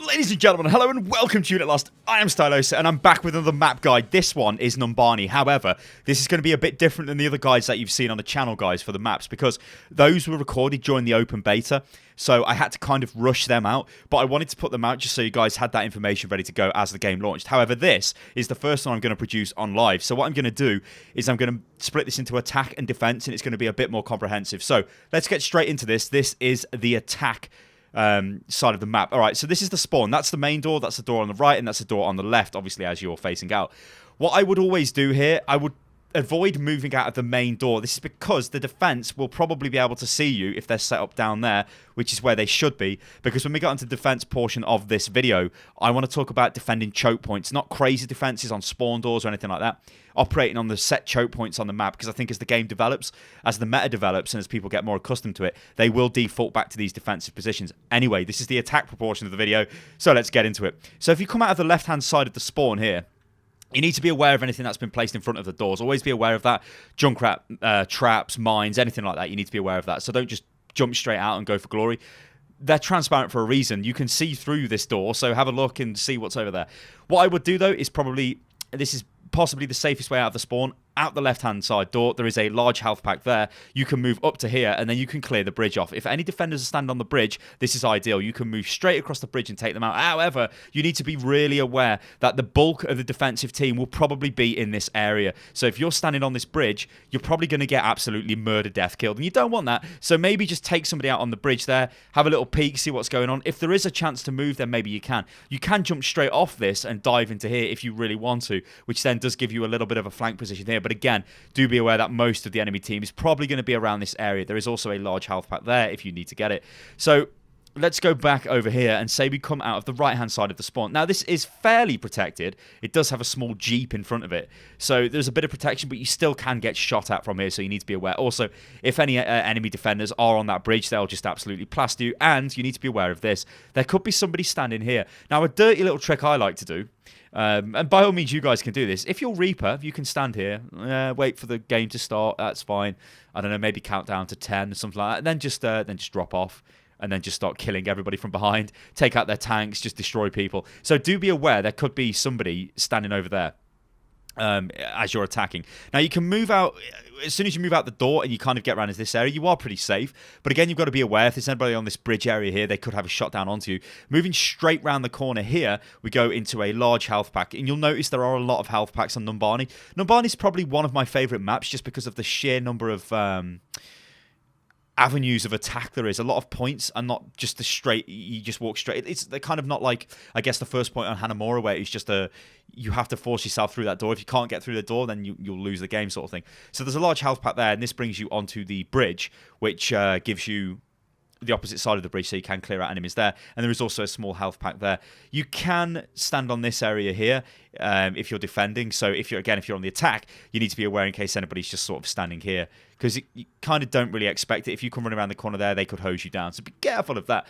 Ladies and gentlemen, hello and welcome to Unit Lost. I am Stylosa and I'm back with another map guide. This one is Numbani. However, this is going to be a bit different than the other guides that you've seen on the channel, guys, for the maps, because those were recorded during the open beta, so I had to kind of rush them out, but I wanted to put them out just so you guys had that information ready to go as the game launched. However, this is the first one I'm going to produce on live, so what I'm going to do is I'm going to split this into attack and defense, and it's going to be a bit more comprehensive. So let's get straight into this. This is the attack side of the map. All right, so this is the spawn. That's the main door, that's the door on the right, and that's the door on the left, obviously, as you're facing out. What I would always do here, I would avoid moving out of the main door. This is because the defense will probably be able to see you if they're set up down there, which is where they should be, because when we get onto the defense portion of this video, I want to talk about defending choke points, not crazy defenses on spawn doors or anything like that, operating on the set choke points on the map, because I think as the game develops, as the meta develops, and as people get more accustomed to it, they will default back to these defensive positions. Anyway, this is the attack proportion of the video, so let's get into it. So if you come out of the left-hand side of the spawn here, you need to be aware of anything that's been placed in front of the doors. Always be aware of that. Junkrat, traps, mines, anything like that. You need to be aware of that. So don't just jump straight out and go for glory. They're transparent for a reason. You can see through this door, so have a look and see what's over there. What I would do, though, is probably... This is possibly the safest way out of the spawn. Out the left-hand side door, there is a large health pack there. You can move up to here, and then you can clear the bridge off. If any defenders stand on the bridge, this is ideal. You can move straight across the bridge and take them out. However, you need to be really aware that the bulk of the defensive team will probably be in this area. So if you're standing on this bridge, you're probably going to get absolutely murder, death, killed, and you don't want that. So maybe just take somebody out on the bridge there, have a little peek, see what's going on. If there is a chance to move, then maybe you can. You can jump straight off this and dive into here if you really want to, which then does give you a little bit of a flank position here. But again, do be aware that most of the enemy team is probably going to be around this area. There is also a large health pack there if you need to get it. So let's go back over here and say we come out of the right-hand side of the spawn. Now, this is fairly protected. It does have a small jeep in front of it. So there's a bit of protection, but you still can get shot at from here, so you need to be aware. Also, if any enemy defenders are on that bridge, they'll just absolutely plaster you, and you need to be aware of this. There could be somebody standing here. Now, a dirty little trick I like to do, and by all means, you guys can do this. If you're Reaper, you can stand here, wait for the game to start. That's fine. I don't know, maybe count down to 10 or something like that. And then just drop off, and then just start killing everybody from behind. Take out their tanks, just destroy people. So do be aware there could be somebody standing over there as you're attacking. Now, you can move out. As soon as you move out the door and you kind of get around into this area, you are pretty safe. But again, you've got to be aware if there's anybody on this bridge area here, they could have a shot down onto you. Moving straight round the corner here, we go into a large health pack. And you'll notice there are a lot of health packs on Numbani. Numbani is probably one of my favourite maps just because of the sheer number of... avenues of attack there is. A lot of points and not just the straight, you just walk straight. They're kind of not like, I guess, the first point on Hanamura, where it's just you have to force yourself through that door. If you can't get through the door, then you'll lose the game, sort of thing. So there's a large health pack there, and this brings you onto the bridge, which gives you the opposite side of the bridge, so you can clear out enemies there. And there is also a small health pack there. You can stand on this area here if you're defending. So if you're on the attack, you need to be aware in case anybody's just sort of standing here, because you kind of don't really expect it. If you come running around the corner there, they could hose you down. So be careful of that.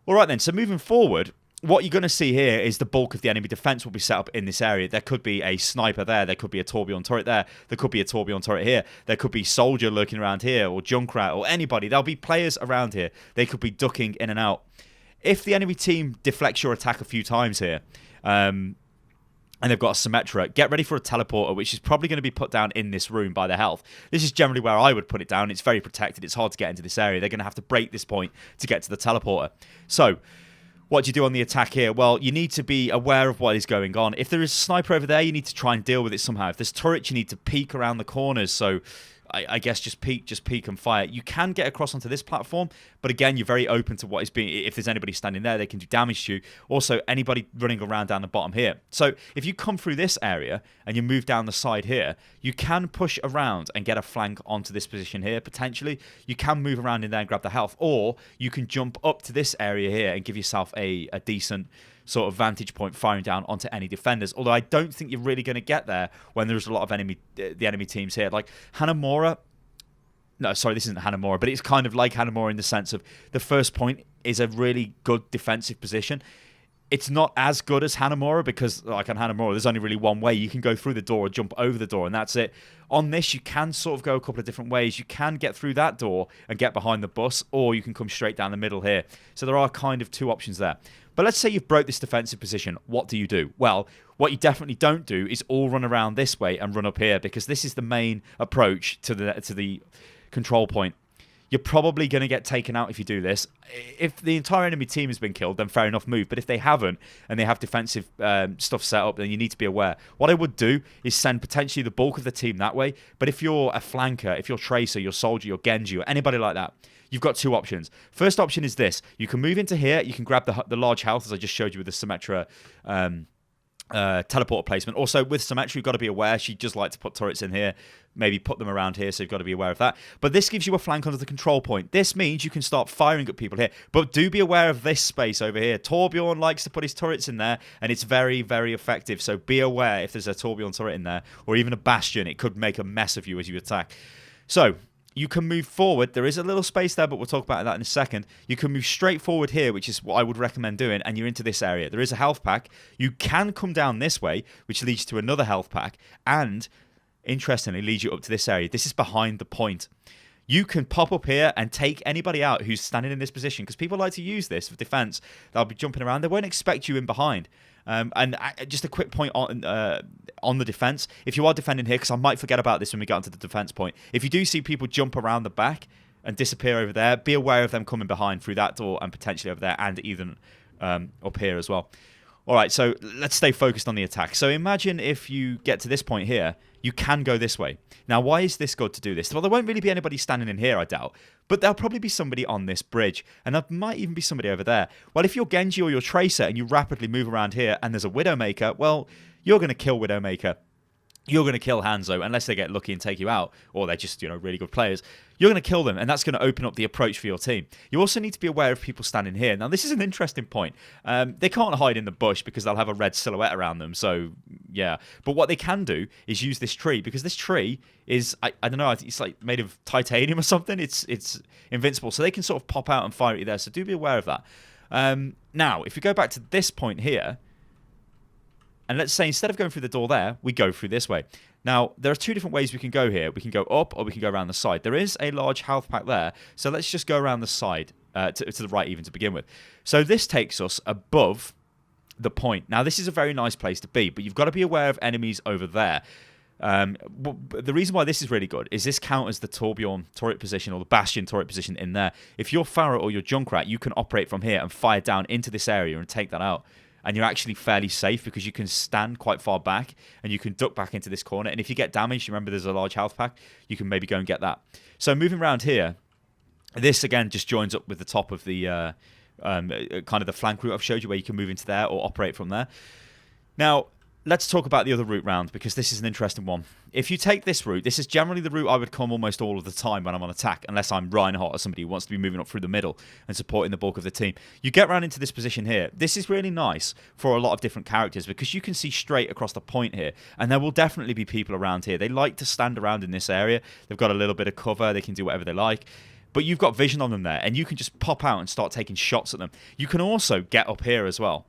All right then, so moving forward, what you're going to see here is the bulk of the enemy defense will be set up in this area. There could be a sniper there. There could be a tourbillon turret there. There could be a tourbillon turret here. There could be soldier lurking around here, or Junkrat, or anybody. There'll be players around here. They could be ducking in and out. If the enemy team deflects your attack a few times here, and they've got a Symmetra, get ready for a teleporter, which is probably going to be put down in this room by the health. This is generally where I would put it down. It's very protected. It's hard to get into this area. They're going to have to break this point to get to the teleporter. So what do you do on the attack here? Well, you need to be aware of what is going on. If there is a sniper over there, you need to try and deal with it somehow. If there's turrets, you need to peek around the corners. So I guess just peek and fire. You can get across onto this platform, but again, you're very open to what is being... If there's anybody standing there, they can do damage to you. Also, anybody running around down the bottom here. So if you come through this area and you move down the side here, you can push around and get a flank onto this position here, potentially. You can move around in there and grab the health, or you can jump up to this area here and give yourself a decent sort of vantage point firing down onto any defenders. Although I don't think you're really going to get there when there's a lot of the enemy teams here. Like Hanamura... No, sorry, this isn't Hanamura, but it's kind of like Hanamura in the sense of the first point is a really good defensive position. It's not as good as Hanamura because, like on Hanamura, there's only really one way. You can go through the door or jump over the door, and that's it. On this, you can sort of go a couple of different ways. You can get through that door and get behind the bus, or you can come straight down the middle here. So there are kind of two options there. But let's say you've broke this defensive position. What do you do? Well, what you definitely don't do is all run around this way and run up here, because this is the main approach to the control point. You're probably going to get taken out if you do this. If the entire enemy team has been killed, then fair enough, move. But if they haven't, and they have defensive stuff set up, then you need to be aware. What I would do is send potentially the bulk of the team that way. But if you're a flanker, if you're Tracer, your Soldier, your Genji, or anybody like that, you've got two options. First option is this. You can move into here. You can grab the large health, as I just showed you with the Symmetra teleporter placement. Also, with Symmetra, you've got to be aware. She just like to put turrets in here, maybe put them around here, so you've got to be aware of that. But this gives you a flank onto the control point. This means you can start firing at people here. But do be aware of this space over here. Torbjorn likes to put his turrets in there, and it's very, very effective. So be aware if there's a Torbjorn turret in there, or even a Bastion, it could make a mess of you as you attack. So you can move forward. There is a little space there, but we'll talk about that in a second. You can move straight forward here, which is what I would recommend doing, and you're into this area. There is a health pack. You can come down this way, which leads to another health pack, and interestingly leads you up to this area. This is behind the point. You can pop up here and take anybody out who's standing in this position, because people like to use this for defense. They'll be jumping around. They won't expect you in behind. Just a quick point on the defense. If you are defending here, because I might forget about this when we get onto the defense point, if you do see people jump around the back and disappear over there, be aware of them coming behind through that door and potentially over there, and even up here as well. All right, so let's stay focused on the attack. So imagine if you get to this point here, you can go this way. Now, why is this good to do this? Well, there won't really be anybody standing in here, I doubt. But there'll probably be somebody on this bridge. And there might even be somebody over there. Well, if you're Genji or you're Tracer and you rapidly move around here and there's a Widowmaker, well, you're going to kill Widowmaker. You're going to kill Hanzo, unless they get lucky and take you out, or they're just, really good players. You're going to kill them, and that's going to open up the approach for your team. You also need to be aware of people standing here. Now, this is an interesting point. They can't hide in the bush because they'll have a red silhouette around them, so, yeah. But what they can do is use this tree, because this tree is, I don't know, it's like made of titanium or something. It's invincible, so they can sort of pop out and fire at you there, so do be aware of that. Now, if we go back to this point here, and let's say instead of going through the door there, we go through this way. Now, there are two different ways we can go here. We can go up or we can go around the side. There is a large health pack there, so let's just go around the side, to the right even to begin with. So this takes us above the point. Now, this is a very nice place to be, but you've got to be aware of enemies over there. The reason why this is really good is this counters the Torbjorn turret position or the Bastion turret position in there. If you're Pharah or you're Junkrat, you can operate from here and fire down into this area and take that out. And you're actually fairly safe because you can stand quite far back and you can duck back into this corner. And if you get damaged, remember there's a large health pack, you can maybe go and get that. So moving around here, this again just joins up with the top of the kind of the flank route I've showed you, where you can move into there or operate from there. Now, let's talk about the other route round, because this is an interesting one. If you take this route, this is generally the route I would come almost all of the time when I'm on attack, unless I'm Reinhardt or somebody who wants to be moving up through the middle and supporting the bulk of the team. You get around into this position here. This is really nice for a lot of different characters, because you can see straight across the point here, and there will definitely be people around here. They like to stand around in this area. They've got a little bit of cover. They can do whatever they like. But you've got vision on them there, and you can just pop out and start taking shots at them. You can also get up here as well.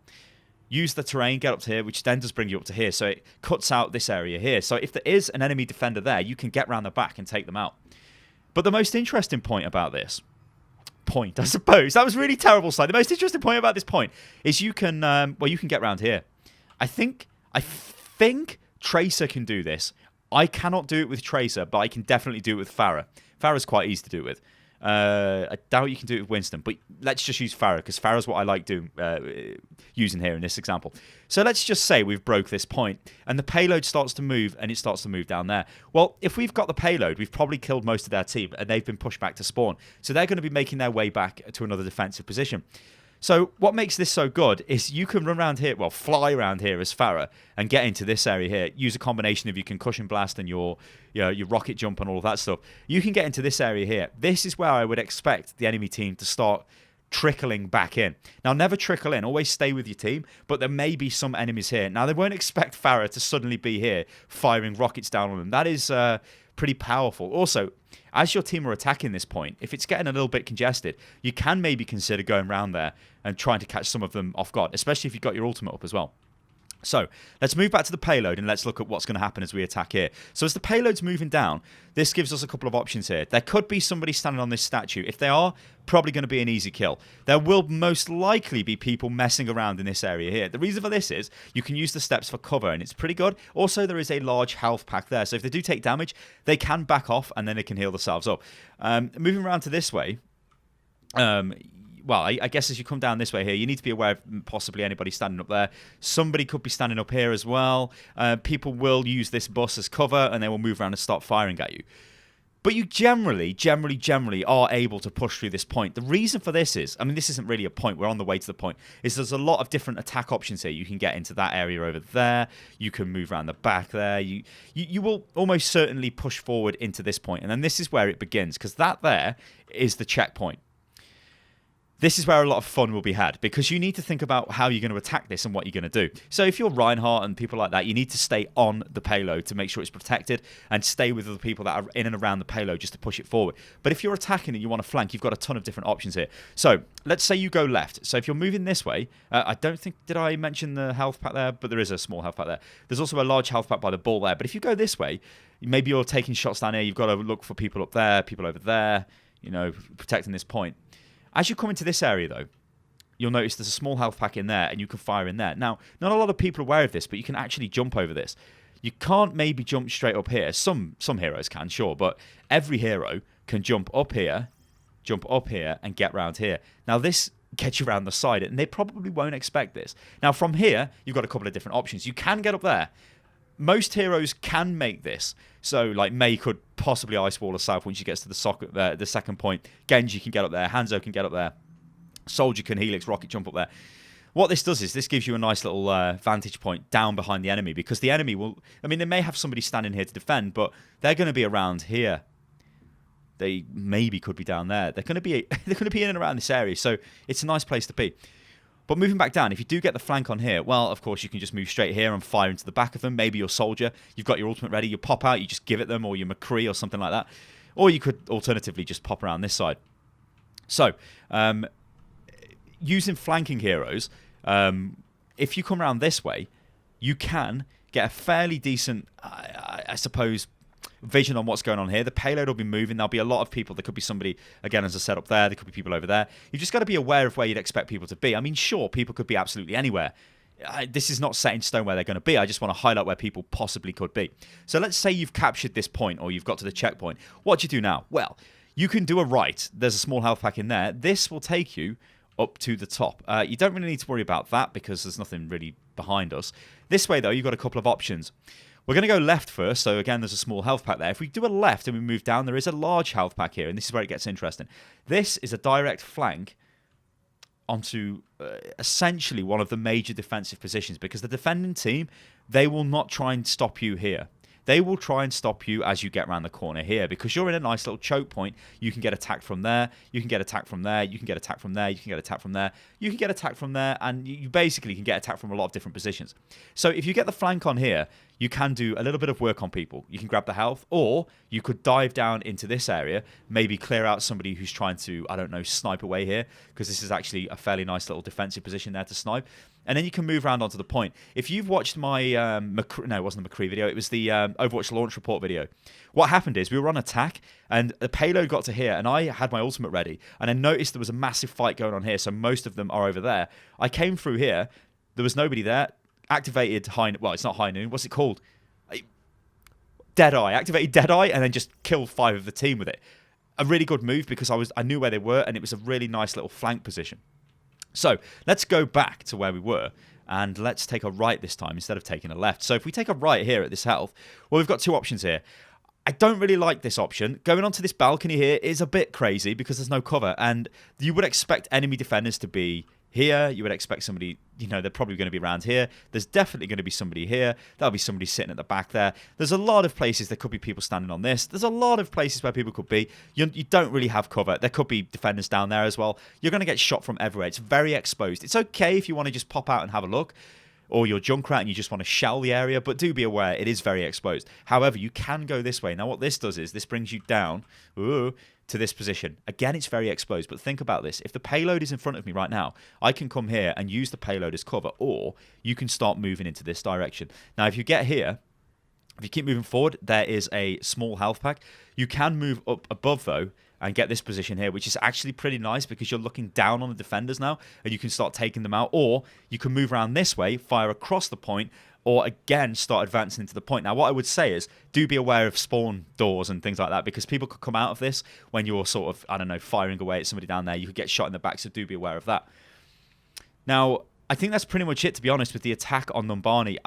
Use the terrain, get up to here, which then does bring you up to here. So it cuts out this area here. So if there is an enemy defender there, you can get round the back and take them out. But the most interesting point about this point, I suppose, that was really terrible slide. The most interesting point about this point is you can, you can get round here. I think Tracer can do this. I cannot do it with Tracer, but I can definitely do it with Pharah. Pharah's quite easy to do it with. I doubt you can do it with Winston, but let's just use Pharah, because Pharah's what I like doing, using here in this example. So let's just say we've broke this point, and the payload starts to move, and it starts to move down there. Well, if we've got the payload, we've probably killed most of their team, and they've been pushed back to spawn. So they're going to be making their way back to another defensive position. So what makes this so good is you can run around here, well, fly around here as Pharah and get into this area here. Use a combination of your concussion blast and your rocket jump and all of that stuff. You can get into this area here. This is where I would expect the enemy team to start trickling back in. Now, never trickle in. Always stay with your team, but there may be some enemies here. Now, they won't expect Farah to suddenly be here firing rockets down on them. That is pretty powerful. Also, as your team are attacking this point, if it's getting a little bit congested, you can maybe consider going around there and trying to catch some of them off guard, especially if you've got your ultimate up as well. So let's move back to the payload and let's look at what's going to happen as we attack here. So as the payload's moving down, this gives us a couple of options here. There could be somebody standing on this statue. If they are, probably going to be an easy kill. There will most likely be people messing around in this area here. The reason for this is you can use the steps for cover and it's pretty good. Also, there is a large health pack there. So if they do take damage, they can back off and then they can heal themselves up. Moving around to this way, well, I guess as you come down this way here, you need to be aware of possibly anybody standing up there. Somebody could be standing up here as well. People will use this bus as cover, and they will move around and start firing at you. But you generally are able to push through this point. The reason for this is, I mean, this isn't really a point. We're on the way to the point. Is there's a lot of different attack options here. You can get into that area over there. You can move around the back there. You will almost certainly push forward into this point. And then this is where it begins, because that there is the checkpoint. This is where a lot of fun will be had, because you need to think about how you're going to attack this and what you're going to do. So if you're Reinhardt and people like that, you need to stay on the payload to make sure it's protected and stay with other people that are in and around the payload just to push it forward. But if you're attacking and you want to flank, you've got a ton of different options here. So let's say you go left. So if you're moving this way, I don't think, did I mention the health pack there? But there is a small health pack there. There's also a large health pack by the ball there. But if you go this way, maybe you're taking shots down here. You've got to look for people up there, people over there, you know, protecting this point. As you come into this area, though, you'll notice there's a small health pack in there, and you can fire in there. Now, not a lot of people are aware of this, but you can actually jump over this. You can't maybe jump straight up here. Some heroes can, sure, but every hero can jump up here, and get round here. Now, this gets you around the side, and they probably won't expect this. Now, from here, you've got a couple of different options. You can get up there. Most heroes can make this. So, like, Mei could possibly ice wall herself when she gets to the second point. Genji can get up there. Hanzo can get up there. Soldier can helix rocket jump up there. What this does is this gives you a nice little vantage point down behind the enemy, because the enemy will... I mean, they may have somebody standing here to defend, but they're going to be around here. They maybe could be down there. They're going to be in and around this area, so it's a nice place to be. But moving back down, if you do get the flank on here, well, of course, you can just move straight here and fire into the back of them. Maybe you're Soldier, you've got your ultimate ready, you pop out, you just give it them, or your McCree or something like that. Or you could alternatively just pop around this side. So, using flanking heroes, if you come around this way, you can get a fairly decent, I suppose, vision on what's going on here. The payload will be moving. There'll be a lot of people. There could be somebody, again, as I said, up there. There could be people over there. You've just got to be aware of where you'd expect people to be. I mean, sure, people could be absolutely anywhere. This is not set in stone where they're going to be. I just want to highlight where people possibly could be. So let's say you've captured this point, or you've got to the checkpoint. What do you do now? Well, you can do a right. There's a small health pack in there. This will take you up to the top. You don't really need to worry about that because there's nothing really behind us. This way, though, you've got a couple of options. We're going to go left first, so again, there's a small health pack there. If we do a left and we move down, there is a large health pack here, and this is where it gets interesting. This is a direct flank onto essentially one of the major defensive positions, because the defending team, they will not try and stop you here. They will try and stop you as you get around the corner here, because you're in a nice little choke point. You can get attacked from there, you can get attacked from there, you can get attacked from there, you can get attacked from there, you can get attacked from there, and you basically can get attacked from a lot of different positions. So if you get the flank on here, you can do a little bit of work on people. You can grab the health, or you could dive down into this area, maybe clear out somebody who's trying to, I don't know, snipe away here, because this is actually a fairly nice little defensive position there to snipe. And then you can move around onto the point. If you've watched my, no, it wasn't the McCree video, it was the Overwatch launch report video. What happened is we were on attack, and the payload got to here, and I had my ultimate ready, and I noticed there was a massive fight going on here, so most of them are over there. I came through here, there was nobody there, activated high, well, it's not high noon, what's it called? Deadeye, activated Deadeye, and then just killed 5 of the team with it. A really good move, because I knew where they were, and it was a really nice little flank position. So let's go back to where we were, and let's take a right this time instead of taking a left. So if we take a right here at this health, well, we've got 2 options here. I don't really like this option. Going onto this balcony here is a bit crazy because there's no cover, and you would expect enemy defenders to be here. You would expect somebody, they're probably going to be around here. There's definitely going to be somebody here. There'll be somebody sitting at the back there. There's a lot of places there could be people standing on this. There's a lot of places where people could be. You don't really have cover. There could be defenders down there as well. You're going to get shot from everywhere. It's very exposed. It's okay if you want to just pop out and have a look, or you're Junkrat and you just want to shell the area, but do be aware it is very exposed. However, you can go this way. Now, what this does is this brings you down to this position. Again, it's very exposed, but think about this. If the payload is in front of me right now, I can come here and use the payload as cover, or you can start moving into this direction. Now, if you get here, if you keep moving forward, there is a small health pack. You can move up above, though, and get this position here, which is actually pretty nice because you're looking down on the defenders now and you can start taking them out. Or you can move around this way, fire across the point, or again start advancing into the point. Now, what I would say is do be aware of spawn doors and things like that, because people could come out of this when you're sort of, I don't know, firing away at somebody down there. You could get shot in the back, so do be aware of that. Now, I think that's pretty much it, to be honest, with the attack on Numbani.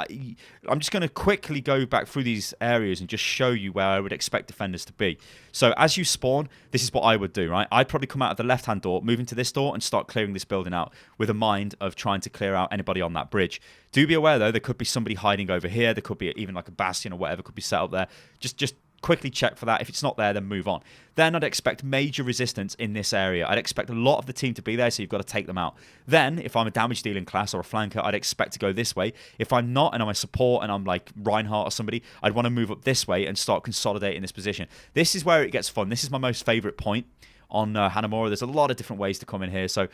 I'm just going to quickly go back through these areas and just show you where I would expect defenders to be. So as you spawn, this is what I would do, right? I'd probably come out of the left-hand door, move into this door, and start clearing this building out with a mind of trying to clear out anybody on that bridge. Do be aware, though, there could be somebody hiding over here. There could be even like a bastion or whatever could be set up there. Just quickly check for that. If it's not there, then move on. Then I'd expect major resistance in this area. I'd expect a lot of the team to be there, so you've got to take them out. Then, if I'm a damage dealing class or a flanker, I'd expect to go this way. If I'm not, and I'm a support, and I'm like Reinhardt or somebody, I'd want to move up this way and start consolidating this position. This is where it gets fun. This is my most favorite point on Hanamura. There's a lot of different ways to come in here, so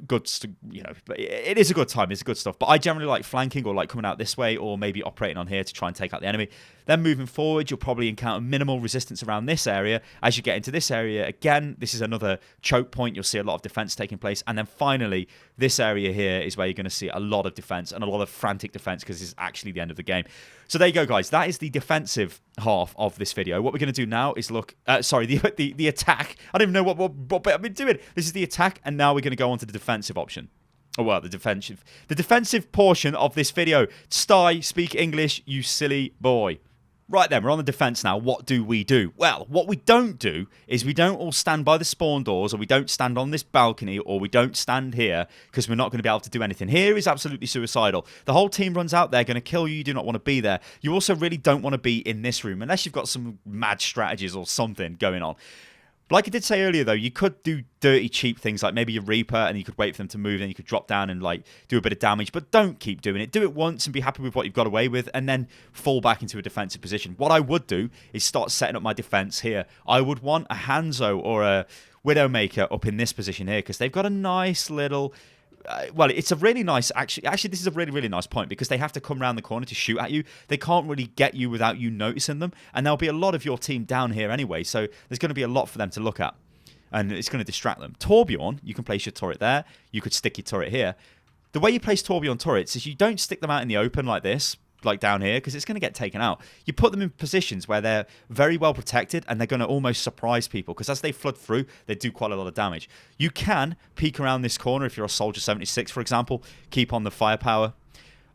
good, it is a good time. It's good stuff. But I generally like flanking or like coming out this way, or maybe operating on here to try and take out the enemy. Then moving forward, you'll probably encounter minimal resistance around this area. As you get into this area, again, this is another choke point. You'll see a lot of defense taking place. And then finally, this area here is where you're going to see a lot of defense and a lot of frantic defense, because it's actually the end of the game. So there you go, guys. That is the defensive half of this video. What we're going to do now is look... the attack. I don't even know what bit I've been doing. This is the attack, and now we're going to go on to the defensive option. Oh, well, the defensive portion of this video. Sty, speak English, you silly boy. Right then, we're on the defense now. What do we do? Well, what we don't do is we don't all stand by the spawn doors, or we don't stand on this balcony, or we don't stand here, because we're not going to be able to do anything. Here is absolutely suicidal. The whole team runs out there, going to kill you. You do not want to be there. You also really don't want to be in this room, unless you've got some mad strategies or something going on. Like I did say earlier, though, you could do dirty, cheap things like maybe a Reaper, and you could wait for them to move, and you could drop down and like do a bit of damage, but don't keep doing it. Do it once and be happy with what you've got away with, and then fall back into a defensive position. What I would do is start setting up my defense here. I would want a Hanzo or a Widowmaker up in this position here, because they've got a nice little... well, it's a really nice... Actually, this is a really, really nice point, because they have to come around the corner to shoot at you. They can't really get you without you noticing them, and there'll be a lot of your team down here anyway, so there's going to be a lot for them to look at, and it's going to distract them. Torbjorn, you can place your turret there. You could stick your turret here. The way you place Torbjorn turrets is you don't stick them out in the open like this, like down here, because it's going to get taken out. You put them in positions where they're very well protected, and they're going to almost surprise people, because as they flood through, they do quite a lot of damage. You can peek around this corner if you're a Soldier 76, for example. Keep on the firepower.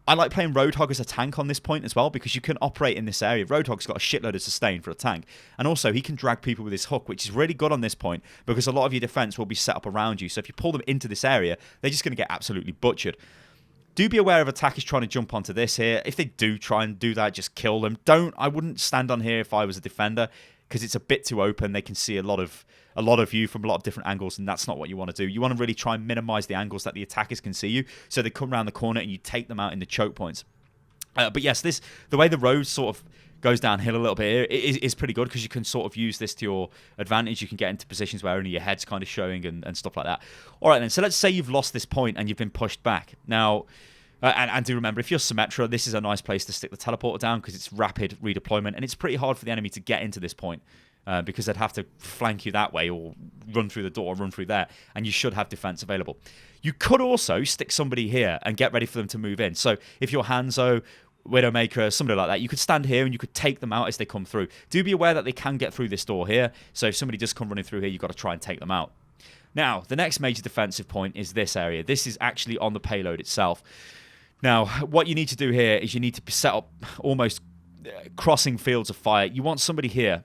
I like playing Roadhog as a tank on this point as well, because you can operate in this area. Roadhog's got a shitload of sustain for a tank, and also he can drag people with his hook, which is really good on this point, because a lot of your defense will be set up around you. So if you pull them into this area, they're just going to get absolutely butchered. Do be aware of attackers trying to jump onto this here. If they do try and do that, just kill them. I wouldn't stand on here if I was a defender, because it's a bit too open. They can see a lot of you from a lot of different angles, and that's not what you want to do. You want to really try and minimize the angles that the attackers can see you, so they come around the corner and you take them out in the choke points. But yes, the way the road sort of goes downhill a little bit here is pretty good, because you can sort of use this to your advantage. You can get into positions where only your head's kind of showing and stuff like that. All right then, so let's say you've lost this point and you've been pushed back. Now, and do remember, if you're Symmetra, this is a nice place to stick the teleporter down, because it's rapid redeployment, and it's pretty hard for the enemy to get into this point, because they'd have to flank you that way, or run through the door, or run through there, and you should have defense available. You could also stick somebody here and get ready for them to move in. So if you're Hanzo, Widowmaker, somebody like that, you could stand here and you could take them out as they come through. Do be aware that they can get through this door here, so if somebody does come running through here, you've got to try and take them out. Now, the next major defensive point is this area. This is actually on the payload itself. Now, what you need to do here is you need to set up almost crossing fields of fire. You want somebody here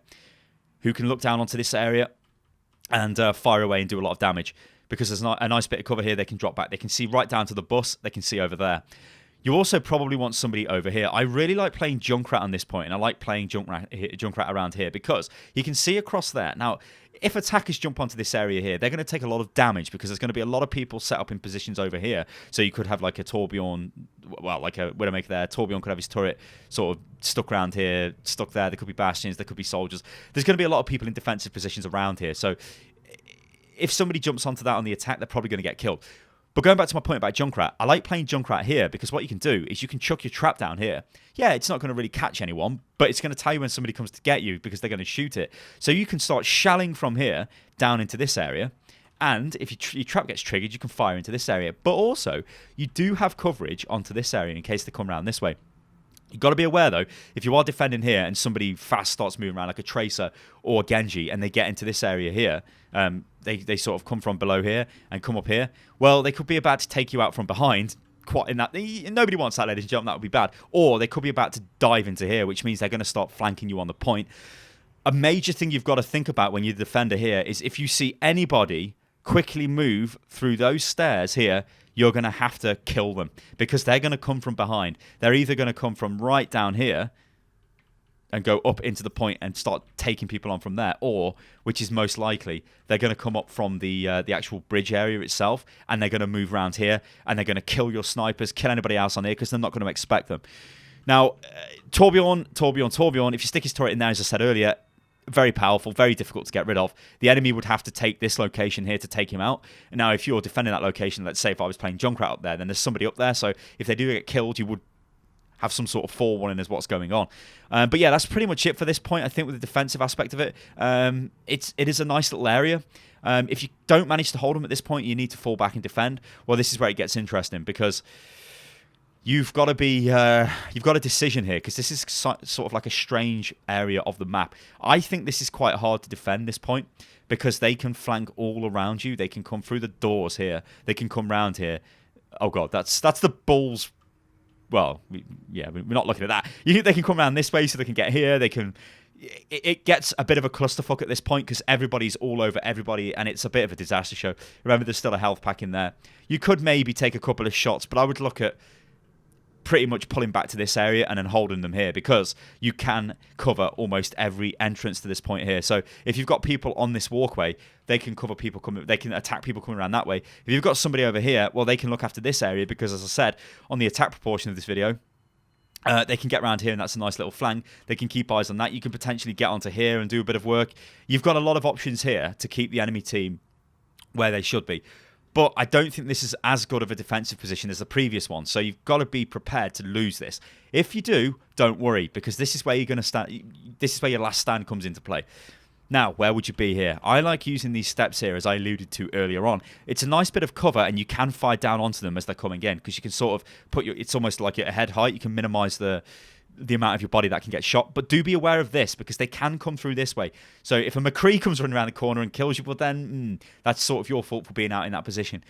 who can look down onto this area and fire away and do a lot of damage. Because there's not a nice bit of cover here, they can drop back. They can see right down to the bus. They can see over there. You also probably want somebody over here. I really like playing Junkrat on this point, and I like playing Junkrat around here because you can see across there. Now, if attackers jump onto this area here, they're going to take a lot of damage because there's going to be a lot of people set up in positions over here. So you could have like a Torbjorn, well, like a Widowmaker there. Torbjorn could have his turret sort of stuck around here, stuck there. There could be bastions, there could be soldiers. There's going to be a lot of people in defensive positions around here. So if somebody jumps onto that on the attack, they're probably going to get killed. But going back to my point about Junkrat, I like playing Junkrat here because what you can do is you can chuck your trap down here. Yeah, it's not going to really catch anyone, but it's going to tell you when somebody comes to get you because they're going to shoot it. So you can start shelling from here down into this area. And if your trap gets triggered, you can fire into this area. But also, you do have coverage onto this area in case they come around this way. You've got to be aware, though, if you are defending here and somebody fast starts moving around like a Tracer or a Genji and they get into this area here, they sort of come from below here and come up here, well, they could be about to take you out from behind. Quite in that, nobody wants that, ladies and gentlemen, that would be bad. Or they could be about to dive into here, which means they're going to start flanking you on the point. A major thing you've got to think about when you're the defender here is if you see anybody quickly move through those stairs here, you're going to have to kill them because they're going to come from behind. They're either going to come from right down here and go up into the point and start taking people on from there, or, which is most likely, they're going to come up from the actual bridge area itself, and they're going to move around here, and they're going to kill your snipers, kill anybody else on here because they're not going to expect them. Now, Torbjorn, if you stick his turret in there, as I said earlier, very powerful, very difficult to get rid of. The enemy would have to take this location here to take him out. And now, if you're defending that location, let's say if I was playing Junkrat up there, then there's somebody up there. So if they do get killed, you would have some sort of forewarning as what's going on. But yeah, that's pretty much it for this point, I think, with the defensive aspect of it. It is a nice little area. If you don't manage to hold them at this point, you need to fall back and defend. Well, this is where it gets interesting because you've got a decision here because this is sort of like a strange area of the map. I think this is quite hard to defend this point because they can flank all around you. They can come through the doors here. They can come round here. Oh god, that's the bulls. Well, we're not looking at that. You think they can come around this way so they can get here. They can. It gets a bit of a clusterfuck at this point because everybody's all over everybody and it's a bit of a disaster show. Remember, there's still a health pack in there. You could maybe take a couple of shots, but I would look at pretty much pulling back to this area and then holding them here because you can cover almost every entrance to this point here. So if you've got people on this walkway, they can cover people coming, they can attack people coming around that way. If you've got somebody over here, well, they can look after this area because, as I said, on the attack proportion of this video, they can get around here and that's a nice little flank. They can keep eyes on that. You can potentially get onto here and do a bit of work. You've got a lot of options here to keep the enemy team where they should be. But I don't think this is as good of a defensive position as the previous one. So you've got to be prepared to lose this. If you do, don't worry, because this is where you're going to stand. This is where your last stand comes into play. Now, where would you be here? I like using these steps here, as I alluded to earlier on. It's a nice bit of cover, and you can fire down onto them as they're coming in, because you can sort of put your. It's almost like at head height. You can minimise the amount of your body that can get shot. But do be aware of this, because they can come through this way. So if a McCree comes running around the corner and kills you, well then that's sort of your fault for being out in that position.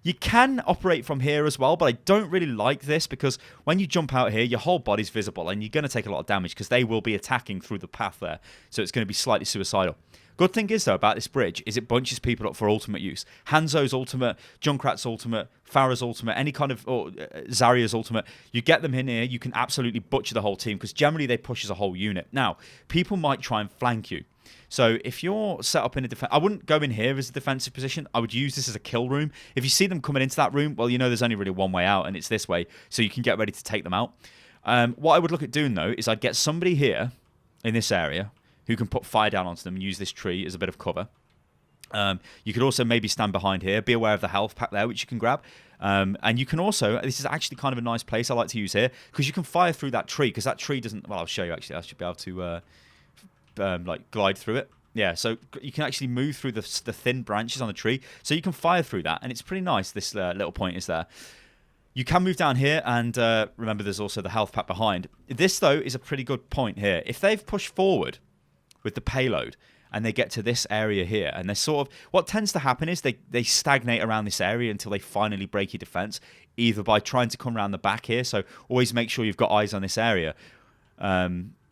You can operate from here as well, but I don't really like this because when you jump out here, your whole body's visible and you're going to take a lot of damage because they will be attacking through the path there. So it's going to be slightly suicidal. Good thing is, though, about this bridge is it bunches people up for ultimate use. Hanzo's ultimate, Junkrat's ultimate, Farah's ultimate, any kind of, or Zarya's ultimate. You get them in here, you can absolutely butcher the whole team because generally they push as a whole unit. Now, people might try and flank you. So if you're set up in a defense, I wouldn't go in here as a defensive position. I would use this as a kill room. If you see them coming into that room, well, you know there's only really one way out, and it's this way, so you can get ready to take them out. What I would look at doing, though, is I'd get somebody here in this area who can put fire down onto them and use this tree as a bit of cover. You could also maybe stand behind here. Be aware of the health pack there, which you can grab. And you can also, this is actually kind of a nice place I like to use here, because you can fire through that tree, because that tree doesn't, well, I'll show you actually. I should be able to like glide through it. Yeah, so you can actually move through the thin branches on the tree, so you can fire through that, and it's pretty nice. This little point is there. You can move down here, and remember there's also the health pack behind. This, though, is a pretty good point here. If they've pushed forward with the payload, and they get to this area here, and they're sort of, what tends to happen is they stagnate around this area until they finally break your defense, either by trying to come around the back here, so always make sure you've got eyes on this area,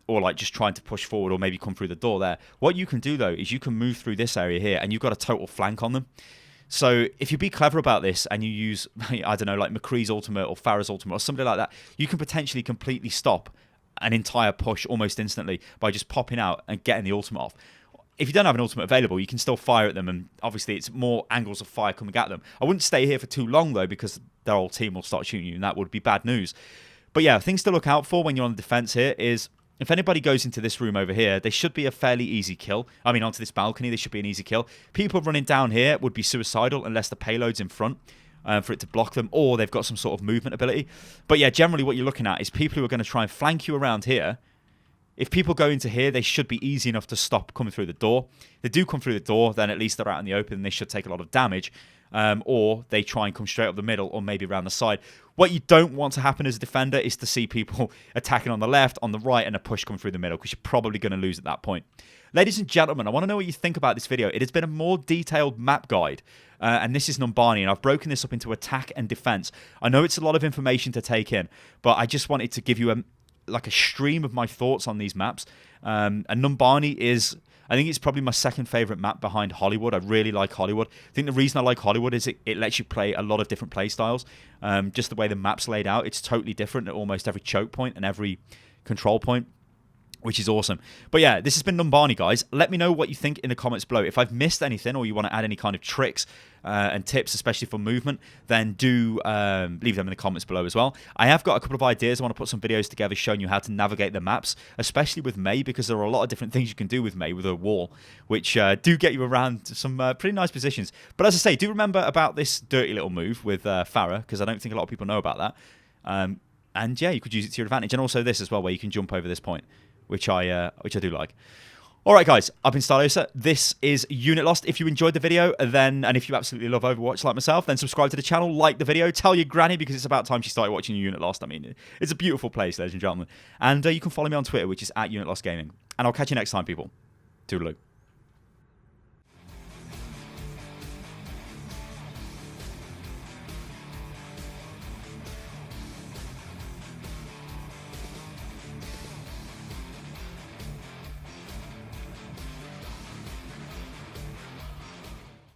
or like just trying to push forward or maybe come through the door there. What you can do though is you can move through this area here and you've got a total flank on them. So if you be clever about this and you use, I don't know, like McCree's ultimate or Farah's ultimate or something like that, you can potentially completely stop an entire push almost instantly by just popping out and getting the ultimate off. If you don't have an ultimate available, you can still fire at them, and obviously it's more angles of fire coming at them. I wouldn't stay here for too long though, because their whole team will start shooting you, and that would be bad news. But yeah, things to look out for when you're on the defense here is, if anybody goes into this room over here, they should be a fairly easy kill. I mean, onto this balcony, they should be an easy kill. People running down here would be suicidal unless the payload's in front for it to block them, or they've got some sort of movement ability. But yeah, generally what you're looking at is people who are going to try and flank you around here. If people go into here, they should be easy enough to stop coming through the door. If they do come through the door, then at least they're out in the open and they should take a lot of damage. Or they try and come straight up the middle or maybe around the side. What you don't want to happen as a defender is to see people attacking on the left, on the right, and a push coming through the middle, because you're probably going to lose at that point. Ladies and gentlemen, I want to know what you think about this video. It has been a more detailed map guide, and this is Numbani, and I've broken this up into attack and defense. I know it's a lot of information to take in, but I just wanted to give you a stream of my thoughts on these maps. And Numbani is, I think it's probably my second favorite map behind Hollywood. I really like Hollywood. I think the reason I like Hollywood is it lets you play a lot of different play styles. Just the way the map's laid out, it's totally different at almost every choke point and every control point, which is awesome. But yeah, this has been Numbani, guys. Let me know what you think in the comments below. If I've missed anything or you want to add any kind of tricks and tips, especially for movement, then do leave them in the comments below as well. I have got a couple of ideas. I want to put some videos together showing you how to navigate the maps, especially with May, because there are a lot of different things you can do with May with her wall, which do get you around some pretty nice positions. But as I say, do remember about this dirty little move with Farah, because I don't think a lot of people know about that. And yeah, you could use it to your advantage. And also this as well, where you can jump over this point, which I do like. All right, guys, I've been Stylosa. This is Unit Lost. If you enjoyed the video, then, and if you absolutely love Overwatch like myself, then subscribe to the channel, like the video, tell your granny, because it's about time she started watching Unit Lost. I mean, it's a beautiful place, ladies and gentlemen. And you can follow me on Twitter, which is @UnitLostGaming. And I'll catch you next time, people. Toodaloo.